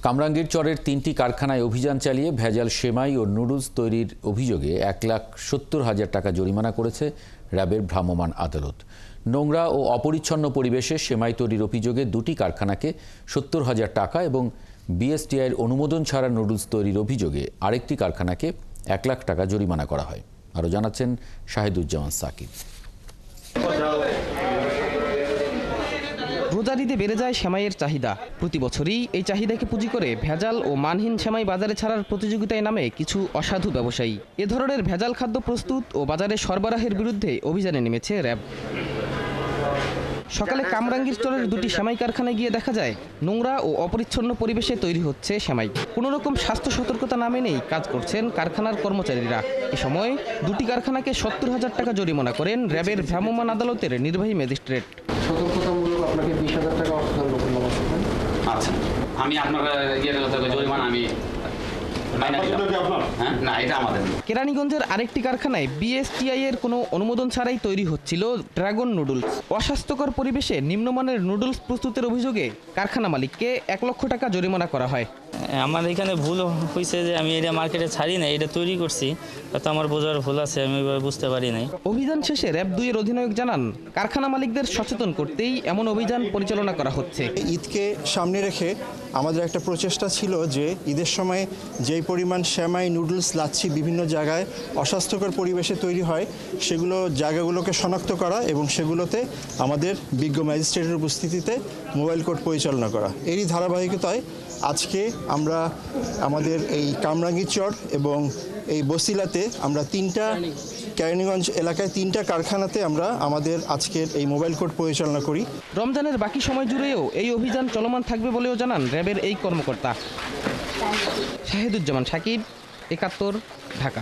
কামরাঙ্গীর চরের ৩টি কারখানায় অভিযান চালিয়ে ভেজাল সেমাই ও নুডলস তৈরির অভিযোগে ১,৭০,০০০ টাকা জরিমানা করেছে র্যাবের ভ্রাম্যমাণ আদালত। নোংরা ও অপরিচ্ছন্ন পরিবেশে সেমাই তৈরির অভিযোগে দুটি কারখানাকে ৭০,০০০ টাকা এবং বিএসটিআইয়ের অনুমোদন ছাড়া নুডলস তৈরির অভিযোগে আরেকটি কারখানাকে ১,০০,০০০ টাকা জরিমানা করা হয়। আরও জানাচ্ছেন শাহিদুজ্জামান সাকিব। রোজার ঈদে বেড়ে যায় সেমাইয়ের চাহিদা। প্রতি বছরই এই চাহিদাকে পুঁজি করে ভেজাল ও মানহীন সেমাই বাজারে ছাড়ার প্রতিযোগিতায় নামে কিছু অসাধু ব্যবসায়ী। এ ধরনের ভেজাল খাদ্য প্রস্তুত ও বাজারে সরবরাহের বিরুদ্ধে অভিযানে নেমেছে র্যাব। সকালে কামরাঙ্গীর চরের দুটি সেমাই কারখানায় গিয়ে দেখা যায় নোংরা ও অপরিচ্ছন্ন পরিবেশে তৈরি হচ্ছে সেমাই। কোনো রকম স্বাস্থ্য সতর্কতা না মেনেই কাজ করছেন কারখানার কর্মচারীরা। এ সময় দুটি কারখানাকে ৭০,০০০ টাকা জরিমানা করেন র্যাবের ভ্রাম্যমাণ আদালতের নির্বাহী ম্যাজিস্ট্রেট। সতর্কতামূলক আপনাকে ২০,০০০ টাকা অর্থদণ্ড করলাম। আচ্ছা, আমি আপনার জরিমানা আমি কেরানীগঞ্জের আরেকটি কারখানায় বিএসটিআই এর কোনো অনুমোদন ছাড়াই তৈরি হচ্ছিল ড্রাগন নুডলস। অস্বাস্থ্যকর পরিবেশে নিম্নমানের নুডলস প্রস্তুতের অভিযোগে কারখানা মালিককে ১,০০,০০০ টাকা জরিমানা করা হয়। আমার এখানে ভুল হয়েছে যে আমি এটা মার্কেটে ছাড়ি না, এটা তৈরি করছি, হয়তো আমার বোঝার ভুল আছে, আমি বুঝতে পারি নাই। অভিযান শেষে র্যাব ২ এর অধিনায়ক জানান, কারখানা মালিকদের সচেতন করতেই এমন অভিযান পরিচালনা করা হচ্ছে। ঈদকে সামনে রেখে আমাদের একটা প্রচেষ্টা ছিল যে ঈদের সময় যেই পরিমাণ সেমাই নুডলস লাচ্ছি বিভিন্ন জায়গায় অস্বাস্থ্যকর পরিবেশে তৈরি হয় সেগুলো জায়গাগুলোকে শনাক্ত করা এবং সেগুলোতে আমাদের বিজ্ঞ ম্যাজিস্ট্রেটের উপস্থিতিতে মোবাইল কোর্ট পরিচালনা করা। এরই ধারাবাহিকতায় আজকে আমরা আমাদের এই কামরাঙ্গীর চর এবং এই বসিলাতে আমরা কেরানীগঞ্জ এলাকায় ৩টা কারখানাতে আমরা আমাদের আজকের এই মোবাইল কোর্ট পরিচালনা করি। রমজানের বাকি সময় জুড়েও এই অভিযান চলমান থাকবে বলেও জানান র্যাবের এই কর্মকর্তা। শাহিদুজ্জামান সাকিব, ৭১, ঢাকা।